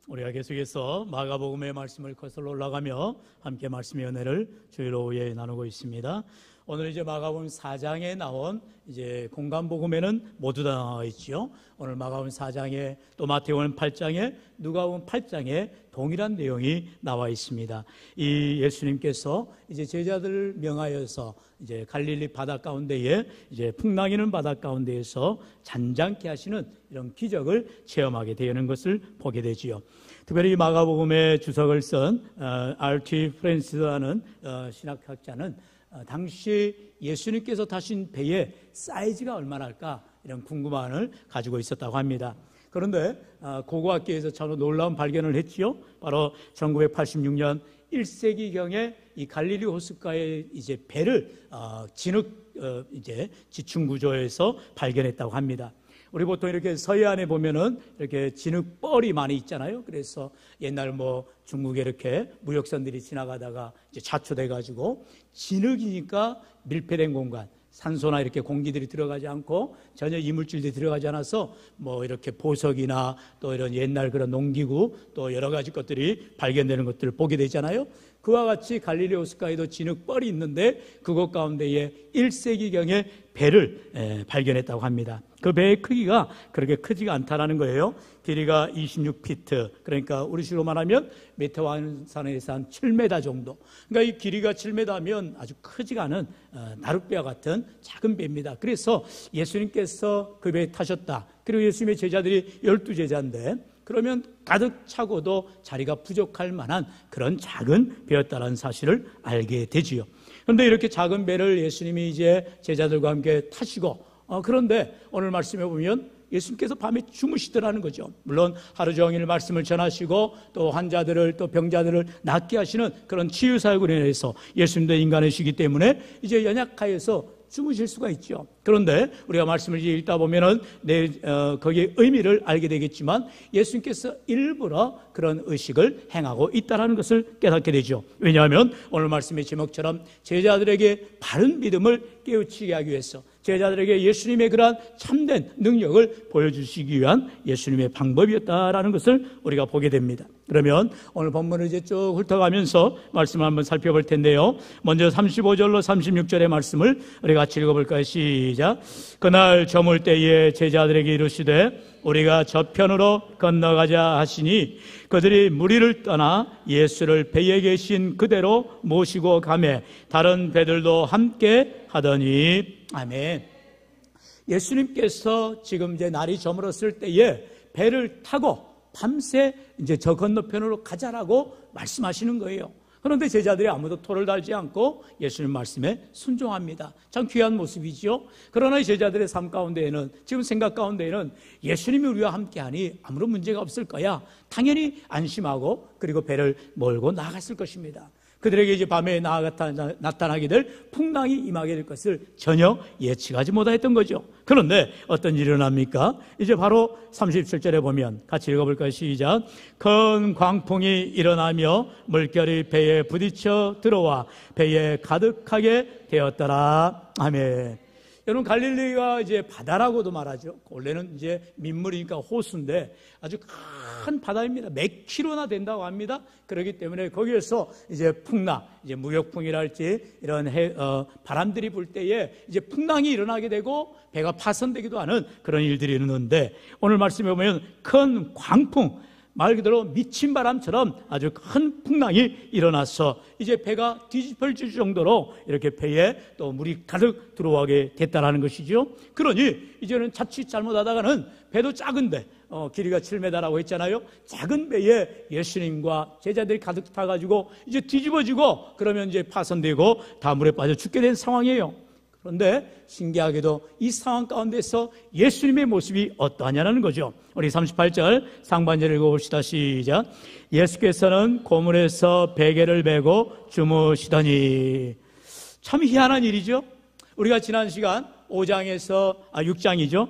우리가 계속해서 마가복음의 말씀을 거슬러 올라가며 함께 말씀의 은혜를 주일 오후에 나누고 있습니다. 오늘 이제 마가복음 4장에 나온 이제 공간복음에는 모두 다 나와 있죠. 오늘 마가복음 4장에 또 마태복음 8장에 누가복음 8장에 동일한 내용이 나와 있습니다. 이 예수님께서 이제 제자들을 명하여서 이제 갈릴리 바다 가운데에 이제 풍랑이는 바다 가운데에서 잔잔케 하시는 이런 기적을 체험하게 되는 것을 보게 되지요. 특별히 마가복음의 주석을 쓴 R.T. 프랜시스라는 신학학자는 당시 예수님께서 타신 배의 사이즈가 얼마나 할까 이런 궁금함을 가지고 있었다고 합니다. 그런데 고고학계에서 전혀 놀라운 발견을 했지요. 바로 1986년 1세기경에 이 갈릴리 호숫가의 이제 배를 지층 구조에서 발견했다고 합니다. 우리 보통 이렇게 서해안에 보면은 이렇게 진흙벌이 많이 있잖아요. 그래서 옛날 중국에 이렇게 무역선들이 지나가다가 이제 자초돼가지고 진흙이니까 밀폐된 공간, 산소나 이렇게 공기들이 들어가지 않고 전혀 이물질들이 들어가지 않아서 이렇게 보석이나 또 이런 옛날 그런 농기구 또 여러 가지 것들이 발견되는 것들을 보게 되잖아요. 그와 같이 갈릴리 호숫가에도 진흙벌이 있는데 그것 가운데에 1세기경에 배를 발견했다고 합니다. 그 배의 크기가 그렇게 크지가 않다라는 거예요. 길이가 26피트, 그러니까 우리식으로 말하면 메테완산에서 한 7m 정도. 그러니까 이 길이가 7m면 아주 크지가 않은 나룻배와 같은 작은 배입니다. 그래서 예수님께서 그 배에 타셨다. 그리고 예수님의 제자들이 12제자인데 그러면 가득 차고도 자리가 부족할 만한 그런 작은 배였다는 사실을 알게 되지요. 그런데 이렇게 작은 배를 예수님이 이제 제자들과 함께 타시고 그런데 오늘 말씀해 보면 예수님께서 밤에 주무시더라는 거죠. 물론 하루 종일 말씀을 전하시고 또 환자들을 또 병자들을 낫게 하시는 그런 치유사역을 인해서 예수님도 인간이시기 때문에 이제 연약하여서 주무실 수가 있죠. 그런데 우리가 말씀을 읽다 보면은 거기에 의미를 알게 되겠지만 예수님께서 일부러 그런 의식을 행하고 있다는 것을 깨닫게 되죠. 왜냐하면 오늘 말씀의 제목처럼 제자들에게 바른 믿음을 깨우치게 하기 위해서 제자들에게 예수님의 그러한 참된 능력을 보여주시기 위한 예수님의 방법이었다라는 것을 우리가 보게 됩니다. 그러면 오늘 본문을 이제 쭉 훑어가면서 말씀을 한번 살펴볼 텐데요. 먼저 35절로 36절의 말씀을 우리가 같이 읽어볼까요? 시작. 그날 저물 때에 제자들에게 이르시되 우리가 저편으로 건너가자 하시니 그들이 무리를 떠나 예수를 배에 계신 그대로 모시고 가매 다른 배들도 함께 하더니 아멘. 예수님께서 지금 이제 날이 저물었을 때에 배를 타고 밤새 이제 저 건너편으로 가자라고 말씀하시는 거예요. 그런데 제자들이 아무도 토를 달지 않고 예수님 말씀에 순종합니다. 참 귀한 모습이지요. 그러나 이 제자들의 삶 가운데에는 지금 생각 가운데에는 예수님이 우리와 함께하니 아무런 문제가 없을 거야. 당연히 안심하고 그리고 배를 몰고 나갔을 것입니다. 그들에게 이제 밤에 나타나게 될 풍랑이 임하게 될 것을 전혀 예측하지 못했던 거죠. 그런데 어떤 일이 일어납니까? 이제 바로 37절에 보면 같이 읽어볼까요? 시작. 큰 광풍이 일어나며 물결이 배에 부딪혀 들어와 배에 가득하게 되었더라. 아멘. 여러분 갈릴리가 이제 바다라고도 말하죠. 원래는 이제 민물이니까 호수인데 아주 큰 바다입니다. 몇 킬로나 된다고 합니다. 그렇기 때문에 거기에서 이제 풍랑, 이제 무역풍이랄지 이런 바람들이 불 때에 이제 풍랑이 일어나게 되고 배가 파손되기도 하는 그런 일들이 일어나는데 오늘 말씀에 보면 큰 광풍, 말 그대로 미친 바람처럼 아주 큰 풍랑이 일어나서 이제 배가 뒤집어질 정도로 이렇게 배에 또 물이 가득 들어오게 됐다라는 것이죠. 그러니 이제는 자칫 잘못하다가는 배도 작은데 길이가 7m라고 했잖아요. 작은 배에 예수님과 제자들이 가득 타가지고 이제 뒤집어지고 그러면 이제 파손되고 다 물에 빠져 죽게 된 상황이에요. 그런데 신기하게도 이 상황 가운데서 예수님의 모습이 어떠하냐는 거죠. 우리 38절 상반절을 읽어봅시다. 시작. 예수께서는 고물에서 베개를 메고 주무시더니. 참 희한한 일이죠. 우리가 지난 시간 6장이죠.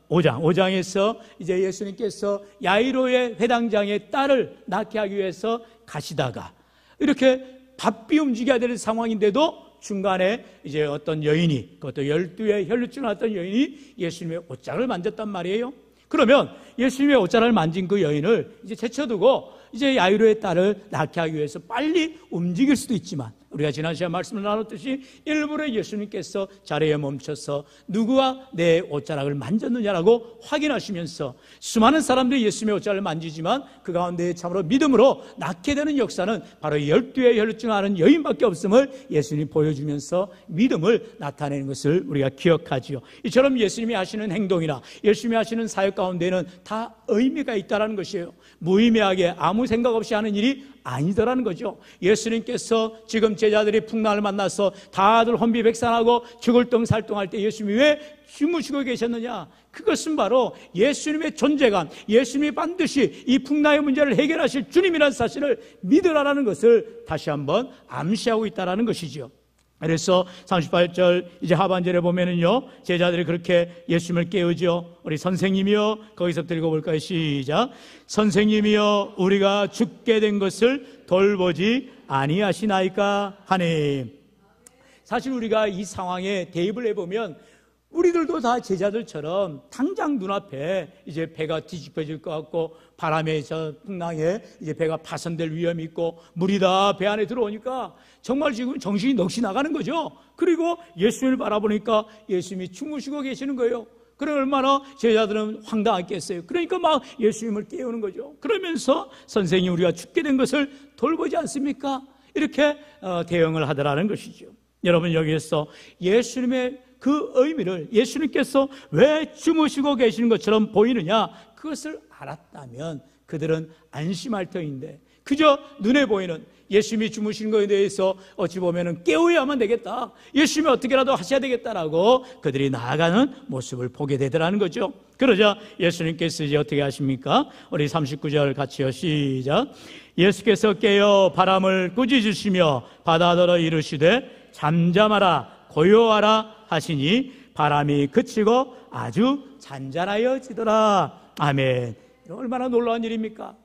5장에서 이제 예수님께서 야이로의 회당장의 딸을 낳게 하기 위해서 가시다가 이렇게 바삐 움직여야 되는 상황인데도 중간에 이제 어떤 여인이, 그것도 12의 혈루증을 앓던 여인이 예수님의 옷장을 만졌단 말이에요. 그러면 예수님의 옷자락을 만진 그 여인을 이제 제쳐두고 이제 야이로의 딸을 낳게 하기 위해서 빨리 움직일 수도 있지만, 우리가 지난 시간 말씀을 나눴듯이 일부러 예수님께서 자리에 멈춰서 누구가 내 옷자락을 만졌느냐라고 확인하시면서 수많은 사람들이 예수님의 옷자락을 만지지만 그 가운데 참으로 믿음으로 낳게 되는 역사는 바로 12의 혈증하는 여인밖에 없음을 예수님이 보여주면서 믿음을 나타내는 것을 우리가 기억하지요. 이처럼 예수님이 하시는 행동이나 예수님이 하시는 사역 가운데는 다 의미가 있다는 것이에요. 무의미하게 아무 생각 없이 하는 일이 아니더라는 거죠. 예수님께서 지금 제자들이 풍랑을 만나서 다들 혼비백산하고 죽을 똥살똥할 때 예수님이 왜 주무시고 계셨느냐? 그것은 바로 예수님의 존재감, 예수님이 반드시 이 풍랑의 문제를 해결하실 주님이라는 사실을 믿으라는 것을 다시 한번 암시하고 있다는 것이죠. 그래서 38절 이제 하반절에 보면은요, 제자들이 그렇게 예수님을 깨우죠. 우리 선생님이여, 거기서부터 읽어볼까요? 시작. 선생님이여, 우리가 죽게 된 것을 돌보지 아니하시나이까 하니. 사실 우리가 이 상황에 대입을 해보면 우리들도 다 제자들처럼 당장 눈앞에 이제 배가 뒤집혀질 것 같고 바람에 저 풍랑에 이제 배가 파손될 위험이 있고 물이 다 배 안에 들어오니까 정말 지금 정신이 넋이 나가는 거죠. 그리고 예수님을 바라보니까 예수님이 주무시고 계시는 거예요. 그래 얼마나 제자들은 황당했겠어요. 그러니까 막 예수님을 깨우는 거죠. 그러면서 선생님, 우리가 죽게 된 것을 돌보지 않습니까? 이렇게 대응을 하더라는 것이죠. 여러분, 여기에서 예수님의 그 의미를, 예수님께서 왜 주무시고 계시는 것처럼 보이느냐, 그것을 알았다면 그들은 안심할 터인데, 그저 눈에 보이는 예수님이 주무시는 것에 대해서 어찌 보면 깨워야만 되겠다, 예수님이 어떻게라도 하셔야 되겠다라고 그들이 나아가는 모습을 보게 되더라는 거죠. 그러자 예수님께서 이제 어떻게 하십니까? 우리 39절 같이요. 시작. 예수께서 깨어 바람을 꾸짖으시며 바다더러 이르시되 잠잠하라 고요하라 하시니 바람이 그치고 아주 잔잔하여지더라. 아멘. 얼마나 놀라운 일입니까?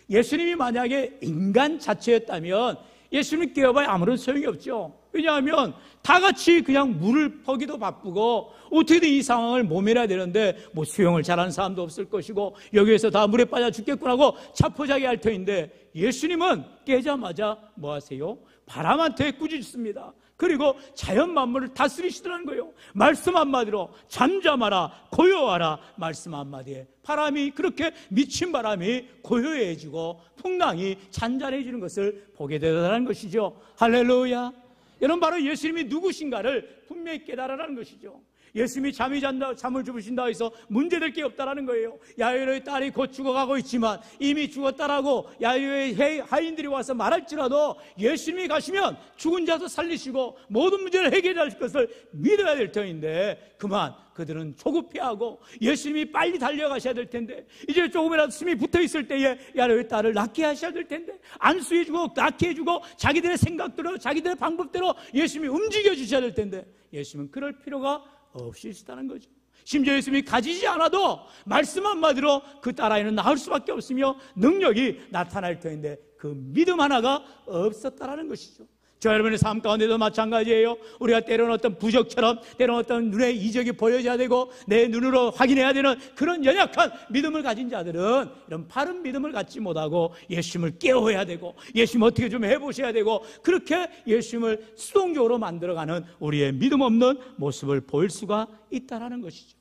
예수님이 만약에 인간 자체였다면 예수님 깨워봐야 아무런 소용이 없죠. 왜냐하면 다 같이 그냥 물을 퍼기도 바쁘고 어떻게든 이 상황을 모면해야 되는데 뭐 수영을 잘하는 사람도 없을 것이고 여기에서 다 물에 빠져 죽겠구나 하고 자포자기할 터인데, 예수님은 깨자마자 뭐 하세요? 바람한테 꾸짖습니다. 그리고 자연 만물을 다스리시더라는 거예요. 말씀 한마디로 잠잠하라 고요하라, 말씀 한마디에 바람이, 그렇게 미친 바람이 고요해지고 풍랑이 잔잔해지는 것을 보게 되더라는 것이죠. 할렐루야. 여러분, 바로 예수님이 누구신가를 분명히 깨달으라는 것이죠. 예수님이 잠을 주무신다 해서 문제될 게 없다라는 거예요. 야이로의 딸이 곧 죽어가고 있지만 이미 죽었다라고 야이로의 하인들이 와서 말할지라도 예수님이 가시면 죽은 자도 살리시고 모든 문제를 해결하실 것을 믿어야 될 터인데, 그만 그들은 조급해하고 예수님이 빨리 달려가셔야 될 텐데, 이제 조금이라도 숨이 붙어있을 때에 야이로의 딸을 낫게 하셔야 될 텐데, 안수해주고 낫게 해주고 자기들의 생각대로 자기들의 방법대로 예수님이 움직여 주셔야 될 텐데, 예수님은 그럴 필요가 없이 있다는 거죠. 심지어 예수님이 가지지 않아도 말씀 한마디로 그 딸아이는 나을 수밖에 없으며 능력이 나타날 터인데 그 믿음 하나가 없었다라는 것이죠. 저 여러분의 삶 가운데도 마찬가지예요. 우리가 때로는 어떤 부적처럼, 때로는 어떤 눈에 이적이 보여져야 되고 내 눈으로 확인해야 되는 그런 연약한 믿음을 가진 자들은 이런 바른 믿음을 갖지 못하고 예수님을 깨워야 되고 예수님 어떻게 좀 해보셔야 되고, 그렇게 예수님을 수동적으로 만들어가는 우리의 믿음 없는 모습을 보일 수가 있다는 것이죠.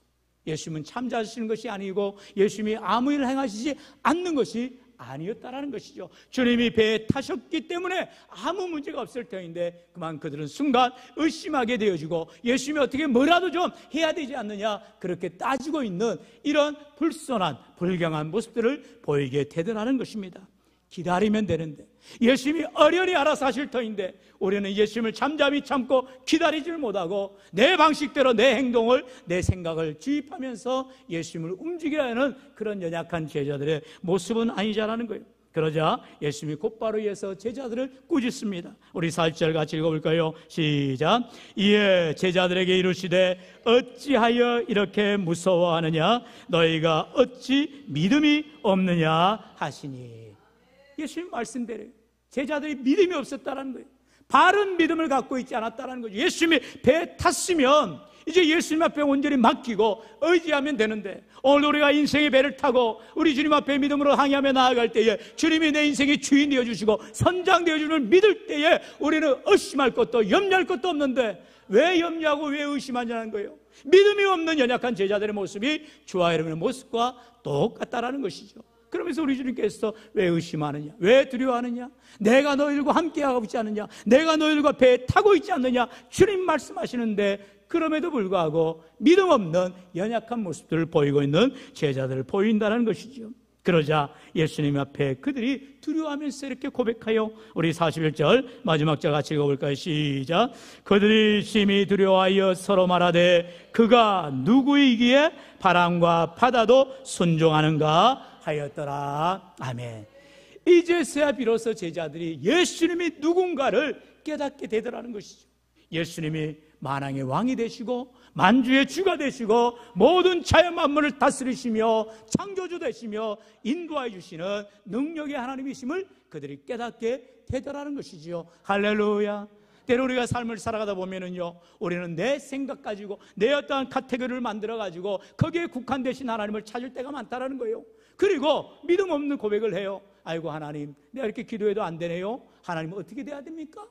예수님은 참자하시는 것이 아니고 예수님이 아무 일을 행하시지 않는 것이 아니었다라는 것이죠. 주님이 배에 타셨기 때문에 아무 문제가 없을 터인데, 그만 그들은 순간 의심하게 되어지고 예수님이 어떻게 뭐라도 좀 해야 되지 않느냐, 그렇게 따지고 있는 이런 불손한 불경한 모습들을 보이게 되더라는 것입니다. 기다리면 되는데, 예수님이 어련히 알아서 하실 터인데 우리는 예수님을 잠잠히 참고 기다리지를 못하고 내 방식대로 내 행동을, 내 생각을 주입하면서 예수님을 움직여야 하는 그런 연약한 제자들의 모습은 아니자라는 거예요. 그러자 예수님이 곧바로 이어서 제자들을 꾸짖습니다. 우리 4절 같이 읽어볼까요? 시작. 이에 제자들에게 이르시되 어찌하여 이렇게 무서워하느냐, 너희가 어찌 믿음이 없느냐 하시니. 예수님 말씀대로 제자들이 믿음이 없었다는 거예요. 바른 믿음을 갖고 있지 않았다는 거죠. 예수님이 배에 탔으면 이제 예수님 앞에 온전히 맡기고 의지하면 되는데, 오늘 우리가 인생의 배를 타고 우리 주님 앞에 믿음으로 항해하며 나아갈 때에 주님이 내 인생의 주인 되어주시고 선장 되어주는 믿을 때에 우리는 의심할 것도 염려할 것도 없는데 왜 염려하고 왜 의심하냐는 거예요. 믿음이 없는 연약한 제자들의 모습이 주와 여러분의 모습과 똑같다라는 것이죠. 그러면서 우리 주님께서 왜 의심하느냐, 왜 두려워하느냐, 내가 너희들과 함께하고 있지 않느냐, 내가 너희들과 배에 타고 있지 않느냐, 주님 말씀하시는데 그럼에도 불구하고 믿음 없는 연약한 모습들을 보이고 있는 제자들을 보인다는 것이죠. 그러자 예수님 앞에 그들이 두려워하면서 이렇게 고백하여, 우리 41절 마지막 절 같이 읽어볼까요? 시작. 그들이 심히 두려워하여 서로 말하되 그가 누구이기에 바람과 바다도 순종하는가 하였더라. 아멘. 이제서야 비로소 제자들이 예수님이 누군가를 깨닫게 되더라는 것이죠. 예수님이 만왕의 왕이 되시고 만주의 주가 되시고 모든 자연 만물을 다스리시며 창조주 되시며 인도해 주시는 능력의 하나님이심을 그들이 깨닫게 되더라는 것이지요. 할렐루야. 때로 우리가 삶을 살아가다 보면은요, 우리는 내 생각 가지고 내 어떠한 카테고리를 만들어 가지고 거기에 국한되신 하나님을 찾을 때가 많다라는 거예요. 그리고 믿음 없는 고백을 해요. 아이고 하나님, 내가 이렇게 기도해도 안 되네요. 하나님 어떻게 돼야 됩니까?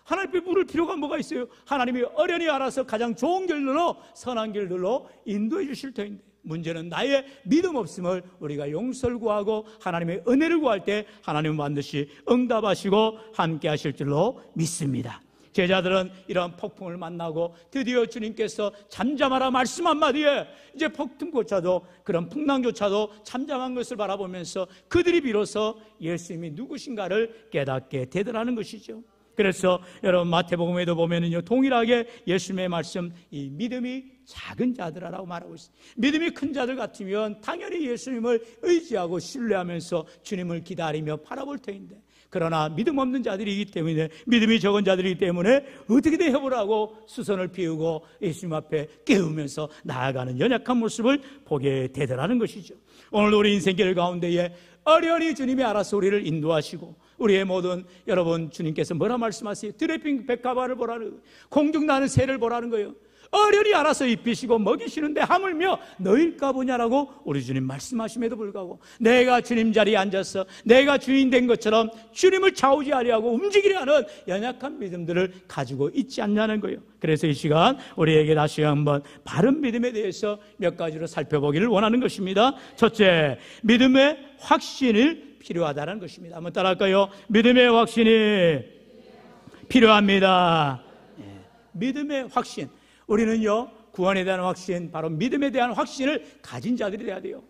하나님 앞에 물을 필요가 뭐가 있어요? 하나님이 어련히 알아서 가장 좋은 길로, 선한 길로 인도해 주실 터인데, 문제는 나의 믿음 없음을 우리가 용서를 구하고 하나님의 은혜를 구할 때 하나님은 반드시 응답하시고 함께 하실 줄로 믿습니다. 제자들은 이런 폭풍을 만나고 드디어 주님께서 잠잠하라 말씀 한마디에 이제 폭풍조차도, 그런 풍랑조차도 잠잠한 것을 바라보면서 그들이 비로소 예수님이 누구신가를 깨닫게 되더라는 것이죠. 그래서 여러분 마태복음에도 보면은요, 동일하게 예수님의 말씀, 이 믿음이 작은 자들아라고 말하고 있습니다. 믿음이 큰 자들 같으면 당연히 예수님을 의지하고 신뢰하면서 주님을 기다리며 바라볼 터인데, 그러나 믿음 없는 자들이기 때문에, 믿음이 적은 자들이기 때문에 어떻게든 해보라고 수선을 피우고 예수님 앞에 깨우면서 나아가는 연약한 모습을 보게 되더라는 것이죠. 오늘 우리 인생길 가운데에 어련히 주님이 알아서 우리를 인도하시고, 우리의 모든, 여러분 주님께서 뭐라 말씀하세요? 드레핑 백합화를 보라는, 공중 나는 새를 보라는 거예요. 어련히 알아서 입히시고 먹이시는데 하물며 너일까 보냐라고 우리 주님 말씀하심에도 불구하고 내가 주님 자리에 앉아서 내가 주인 된 것처럼 주님을 좌우지하려 하고 움직이려 하는 연약한 믿음들을 가지고 있지 않냐는 거예요. 그래서 이 시간 우리에게 다시 한번 바른 믿음에 대해서 몇 가지로 살펴보기를 원하는 것입니다. 첫째, 믿음의 확신을 필요하다는 것입니다. 한번 따라할까요? 믿음의 확신이 필요합니다. 믿음의 확신. 우리는요, 구원에 대한 확신, 바로 믿음에 대한 확신을 가진 자들이 돼야 돼요.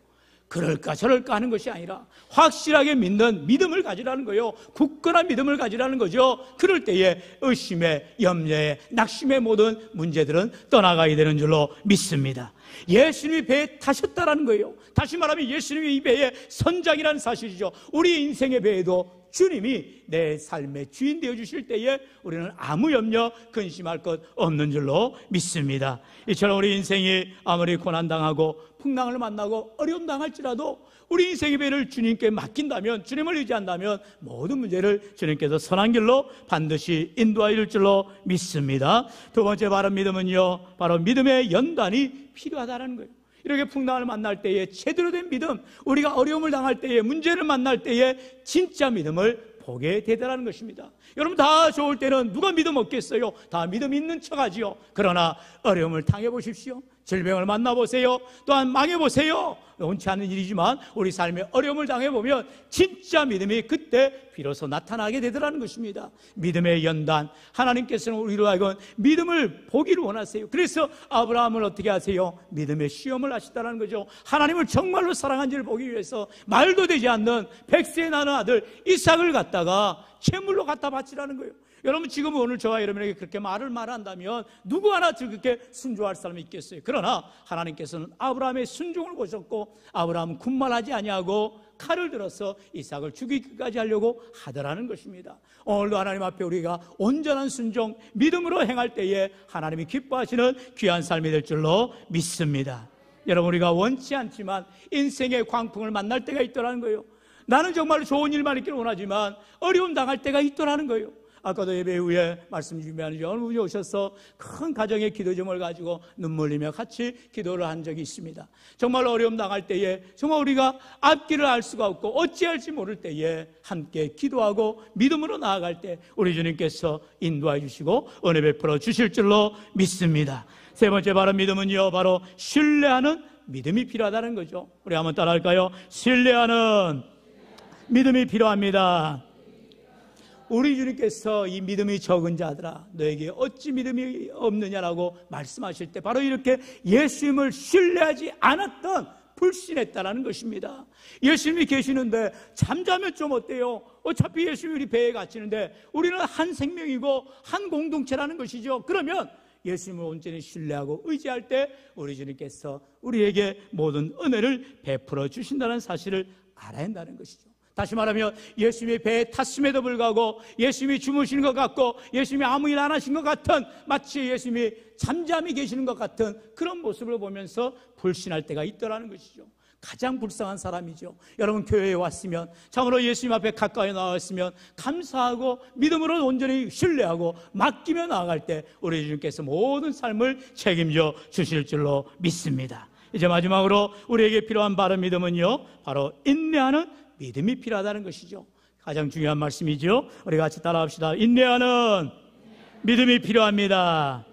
그럴까 저럴까 하는 것이 아니라 확실하게 믿는 믿음을 가지라는 거예요. 굳건한 믿음을 가지라는 거죠. 그럴 때에 의심의, 염려의, 낙심의 모든 문제들은 떠나가야 되는 줄로 믿습니다. 예수님이 배에 타셨다라는 거예요. 다시 말하면 예수님이 이 배의 선장이라는 사실이죠. 우리 인생의 배에도 주님이 내 삶의 주인 되어주실 때에 우리는 아무 염려, 근심할 것 없는 줄로 믿습니다. 이처럼 우리 인생이 아무리 고난당하고 풍랑을 만나고 어려움 당할지라도 우리 인생의 배를 주님께 맡긴다면, 주님을 의지한다면 모든 문제를 주님께서 선한 길로 반드시 인도하여 줄 줄로 믿습니다. 두 번째 바른 믿음은요, 바로 믿음의 연단이 필요하다는 거예요. 이렇게 풍랑을 만날 때에 제대로 된 믿음, 우리가 어려움을 당할 때에, 문제를 만날 때에 진짜 믿음을 보게 되더라는 것입니다. 여러분, 다 좋을 때는 누가 믿음 없겠어요? 다 믿음 있는 척하지요. 그러나 어려움을 당해보십시오. 질병을 만나보세요. 또한 망해보세요. 원치 않는 일이지만 우리 삶에 어려움을 당해보면 진짜 믿음이 그때 비로소 나타나게 되더라는 것입니다. 믿음의 연단, 하나님께서는 우리로 하여금 믿음을 보기를 원하세요. 그래서 아브라함을 어떻게 하세요? 믿음의 시험을 하시다는 거죠. 하나님을 정말로 사랑한지를 보기 위해서 말도 되지 않는 100세 나는 아들 이삭을 갖다가 제물로 갖다 바치라는 거예요. 여러분, 지금 오늘 저와 여러분에게 그렇게 말을 말한다면 누구 하나 그렇게 순종할 사람이 있겠어요? 그러나 하나님께서는 아브라함의 순종을 보셨고 아브라함은 군말하지 아니하고 칼을 들어서 이삭을 죽이기까지 하려고 하더라는 것입니다. 오늘도 하나님 앞에 우리가 온전한 순종, 믿음으로 행할 때에 하나님이 기뻐하시는 귀한 삶이 될 줄로 믿습니다. 여러분, 우리가 원치 않지만 인생의 광풍을 만날 때가 있더라는 거예요. 나는 정말 좋은 일만 있기를 원하지만 어려움 당할 때가 있더라는 거예요. 아까도 예배 후에 말씀 준비하는 중 어느 분이 오셔서 큰 가정의 기도점을 가지고 눈물 흘리며 같이 기도를 한 적이 있습니다. 정말 어려움 당할 때에 정말 우리가 앞길을 알 수가 없고 어찌할지 모를 때에 함께 기도하고 믿음으로 나아갈 때 우리 주님께서 인도해 주시고 은혜 베풀어 주실 줄로 믿습니다. 세 번째 바로 믿음은요, 바로 신뢰하는 믿음이 필요하다는 거죠. 우리 한번 따라할까요? 신뢰하는 믿음이 필요합니다. 우리 주님께서 이 믿음이 적은 자들아 너에게 어찌 믿음이 없느냐라고 말씀하실 때 바로 이렇게 예수님을 신뢰하지 않았던 불신했다라는 것입니다. 예수님이 계시는데 잠자면 좀 어때요? 어차피 예수님이 우리 배에 갇히는데 우리는 한 생명이고 한 공동체라는 것이죠. 그러면 예수님을 온전히 신뢰하고 의지할 때 우리 주님께서 우리에게 모든 은혜를 베풀어 주신다는 사실을 알아야 한다는 것이죠. 다시 말하면 예수님이 배에 탔음에도 불구하고 예수님이 주무시는 것 같고 예수님이 아무 일 안 하신 것 같은, 마치 예수님이 잠잠히 계시는 것 같은 그런 모습을 보면서 불신할 때가 있더라는 것이죠. 가장 불쌍한 사람이죠. 여러분, 교회에 왔으면, 참으로 예수님 앞에 가까이 나왔으면 감사하고 믿음으로 온전히 신뢰하고 맡기며 나아갈 때 우리 주님께서 모든 삶을 책임져 주실 줄로 믿습니다. 이제 마지막으로 우리에게 필요한 바른 믿음은요, 바로 인내하는 믿음이 필요하다는 것이죠. 가장 중요한 말씀이죠. 우리 같이 따라합시다. 인내하는 믿음이 필요합니다.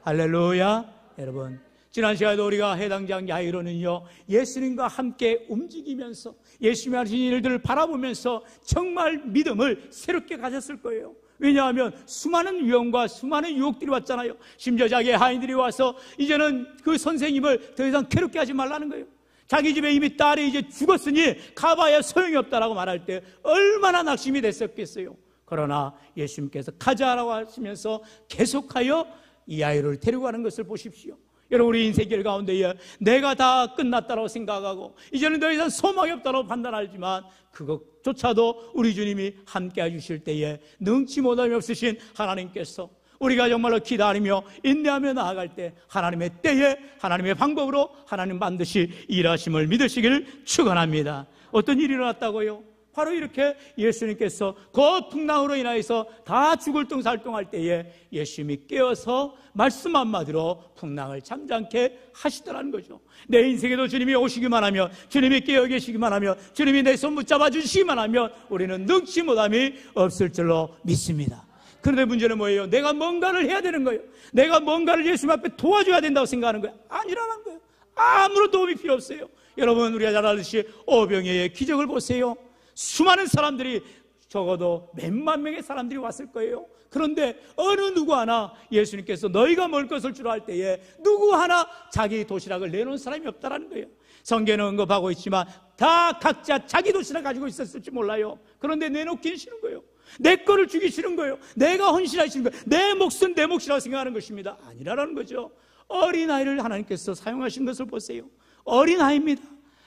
할렐루야. 여러분, 지난 시간에도 우리가 해당 장 야이로는요, 예수님과 함께 움직이면서 예수님이 하신 일들을 바라보면서 정말 믿음을 새롭게 가졌을 거예요. 왜냐하면 수많은 위험과 수많은 유혹들이 왔잖아요. 심지어 자기의 하인들이 와서 이제는 그 선생님을 더 이상 괴롭게 하지 말라는 거예요. 자기 집에 이미 딸이 이제 죽었으니 가봐야 소용이 없다라고 말할 때 얼마나 낙심이 됐었겠어요. 그러나 예수님께서 가자라고 하시면서 계속하여 이 아이를 데리고 가는 것을 보십시오. 여러분, 우리 인생길 가운데에 내가 다 끝났다고 생각하고 이제는 더 이상 소망이 없다고 판단하지만 그것조차도 우리 주님이 함께 해주실 때에 능치 못함이 없으신 하나님께서 우리가 정말로 기다리며 인내하며 나아갈 때 하나님의 때에 하나님의 방법으로 하나님 반드시 일하심을 믿으시기를 축원합니다. 어떤 일이 일어났다고요? 바로 이렇게 예수님께서 그 풍랑으로 인하여서 다 죽을 둥살둥할 때에 예수님이 깨어서 말씀 한마디로 풍랑을 잠잠케 하시더라는 거죠. 내 인생에도 주님이 오시기만 하면, 주님이 깨어 계시기만 하면, 주님이 내 손 붙잡아 주시기만 하면 우리는 능치 못함이 없을 줄로 믿습니다. 그런데 문제는 뭐예요? 내가 뭔가를 해야 되는 거예요. 내가 뭔가를 예수님 앞에 도와줘야 된다고 생각하는 거예요. 아니라는 거예요. 아무런 도움이 필요 없어요. 여러분, 우리가 잘 알듯이 오병이어의 기적을 보세요. 수많은 사람들이, 적어도 몇만 명의 사람들이 왔을 거예요. 그런데 어느 누구 하나 예수님께서 너희가 먹을 것을 주라 할 때에 누구 하나 자기 도시락을 내놓은 사람이 없다라는 거예요. 성경에는 언급하고 있지만 다 각자 자기 도시락 가지고 있었을지 몰라요. 그런데 내놓기는 싫은 거예요. 내 거를 주기 싫은 거예요. 내가 헌신하시는 거예요. 내 몫은 내 몫이라고 생각하는 것입니다. 아니라는 거죠. 어린아이를 하나님께서 사용하신 것을 보세요. 어린아이입니다.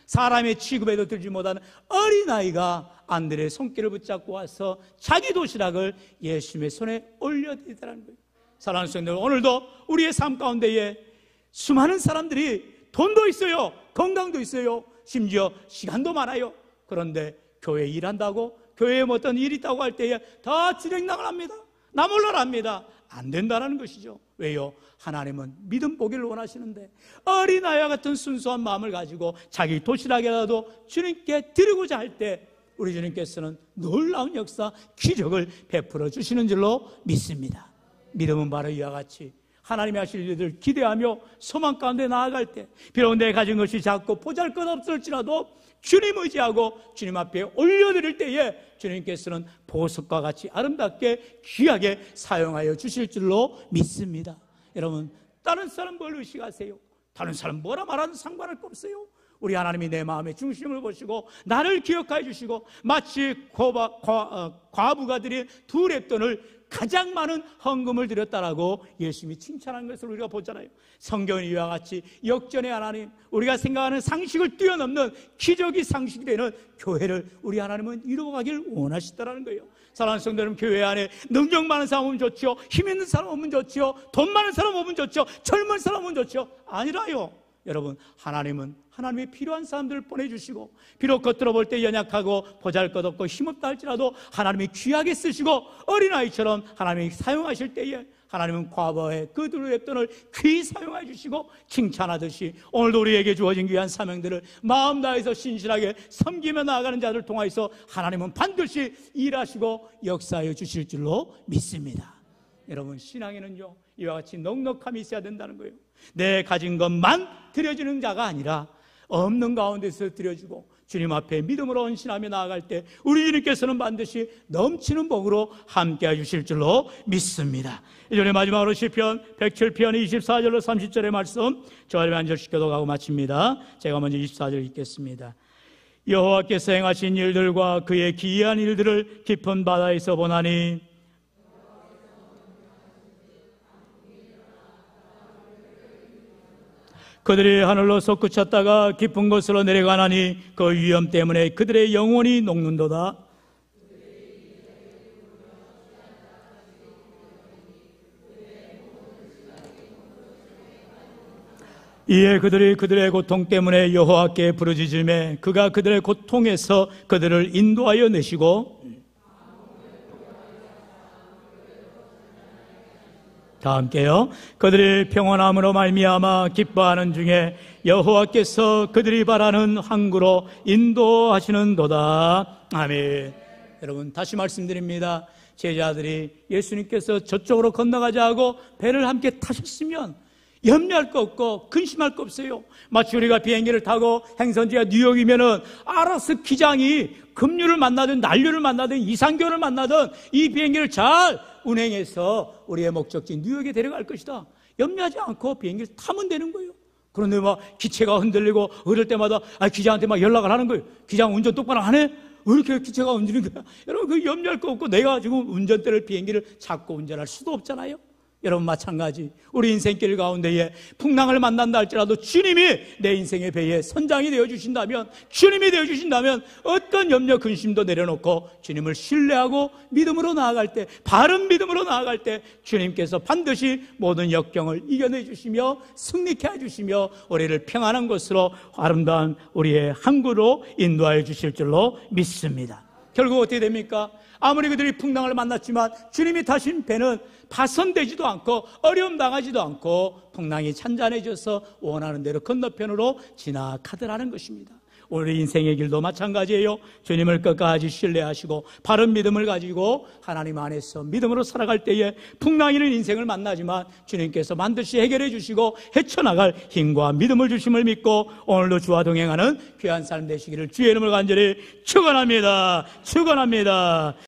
사람의 취급에도 들지 못하는 어린아이가 안드레의 손길을 붙잡고 와서 자기 도시락을 예수님의 손에 올려드리더라는 거예요. 사랑하는 성도들, 오늘도 우리의 삶 가운데에 수많은 사람들이 돈도 있어요, 건강도 있어요, 심지어 시간도 많아요. 그런데 교회에 일한다고, 교회에 뭐 어떤 일이 있다고 할 때에 다 진행당을 합니다. 나 몰라라 합니다. 안 된다는 것이죠. 왜요? 하나님은 믿음 보기를 원하시는데 어린아이와 같은 순수한 마음을 가지고 자기 도시락이라도 주님께 드리고자 할 때 우리 주님께서는 놀라운 역사, 기적을 베풀어 주시는 줄로 믿습니다. 믿음은 바로 이와 같이 하나님이 하실 일을 기대하며 소망 가운데 나아갈 때, 비록 내 가진 것이 작고 보잘것없을지라도 주님 의지하고 주님 앞에 올려드릴 때에 주님께서는 보석과 같이 아름답게 귀하게 사용하여 주실 줄로 믿습니다. 여러분, 다른 사람 뭘 의식하세요? 다른 사람 뭐라 말하는 상관할 거 없어요. 우리 하나님이 내 마음의 중심을 보시고 나를 기억하여 주시고, 마치 과부가 드린 2렙돈을 가장 많은 헌금을 드렸다라고 예수님이 칭찬하는 것을 우리가 보잖아요. 성경은 이와 같이 역전의 하나님, 우리가 생각하는 상식을 뛰어넘는 기적이 상식이 되는 교회를 우리 하나님은 이루어가길 원하시더라는 거예요. 사랑하는 성도 여러분, 교회 안에 능력 많은 사람 오면 좋지요, 힘 있는 사람 오면 좋지요, 돈 많은 사람 오면 좋지요, 젊은 사람 오면 좋지요. 아니라요. 여러분, 하나님은 하나님의 필요한 사람들을 보내주시고, 비록 겉으로 볼 때 연약하고 보잘것없고 힘없다 할지라도 하나님이 귀하게 쓰시고 어린아이처럼 하나님이 사용하실 때에 하나님은 과거의 그들의 랩돈을 귀히 사용해 주시고 칭찬하듯이 오늘도 우리에게 주어진 귀한 사명들을 마음 다해서 신실하게 섬기며 나아가는 자들을 통하여서 하나님은 반드시 일하시고 역사해 주실 줄로 믿습니다. 여러분, 신앙에는요, 이와 같이 넉넉함이 있어야 된다는 거예요. 내 가진 것만 드려주는 자가 아니라 없는 가운데서 드려주고 주님 앞에 믿음으로 헌신하며 나아갈 때 우리 주님께서는 반드시 넘치는 복으로 함께해 주실 줄로 믿습니다. 이전에 마지막으로 시편 107편 24절로 30절의 말씀 저를 한 절씩 교독하고 마칩니다. 제가 먼저 24절 읽겠습니다. 여호와께서 행하신 일들과 그의 기이한 일들을 깊은 바다에서 보나니 그들이 하늘로 솟구쳤다가 깊은 곳으로 내려가나니 그 위험 때문에 그들의 영혼이 녹는도다. 이에 그들이 그들의 고통 때문에 여호와께 부르짖으매 그가 그들의 고통에서 그들을 인도하여 내시고, 다 함께요. 그들이 평안함으로 말미암아 기뻐하는 중에 여호와께서 그들이 바라는 항구로 인도하시는도다. 아멘. 여러분, 다시 말씀드립니다. 제자들이 예수님께서 저쪽으로 건너가자 하고 배를 함께 타셨으면 염려할 거 없고 근심할 거 없어요. 마치 우리가 비행기를 타고 행선지가 뉴욕이면은 알아서 기장이 급류를 만나든 난류를 만나든 이상교를 만나든 이 비행기를 잘 운행해서 우리의 목적지 뉴욕에 데려갈 것이다. 염려하지 않고 비행기를 타면 되는 거예요. 그런데 막 기체가 흔들리고 그럴 때마다 기장한테 막 연락을 하는 거예요. 기장 운전 똑바로 안 해? 왜 이렇게 기체가 흔들리는 거야? 여러분, 그 염려할 거 없고 내가 지금 운전대를 비행기를 잡고 운전할 수도 없잖아요. 여러분, 마찬가지 우리 인생길 가운데에 풍랑을 만난다 할지라도 주님이 내 인생의 배에 선장이 되어주신다면, 주님이 되어주신다면 어떤 염려 근심도 내려놓고 주님을 신뢰하고 믿음으로 나아갈 때, 바른 믿음으로 나아갈 때 주님께서 반드시 모든 역경을 이겨내 주시며 승리케 해주시며 우리를 평안한 곳으로 아름다운 우리의 항구로 인도하여 주실 줄로 믿습니다. 결국 어떻게 됩니까? 아무리 그들이 풍랑을 만났지만 주님이 타신 배는 파손되지도 않고 어려움 당하지도 않고 풍랑이 찬잔해져서 원하는 대로 건너편으로 지나가더라는 것입니다. 우리 인생의 길도 마찬가지예요. 주님을 끝까지 신뢰하시고 바른 믿음을 가지고 하나님 안에서 믿음으로 살아갈 때에 풍랑이는 인생을 만나지만 주님께서 반드시 해결해 주시고 헤쳐나갈 힘과 믿음을 주심을 믿고 오늘도 주와 동행하는 귀한 삶 되시기를 주의 이름을 간절히 축원합니다. 축원합니다.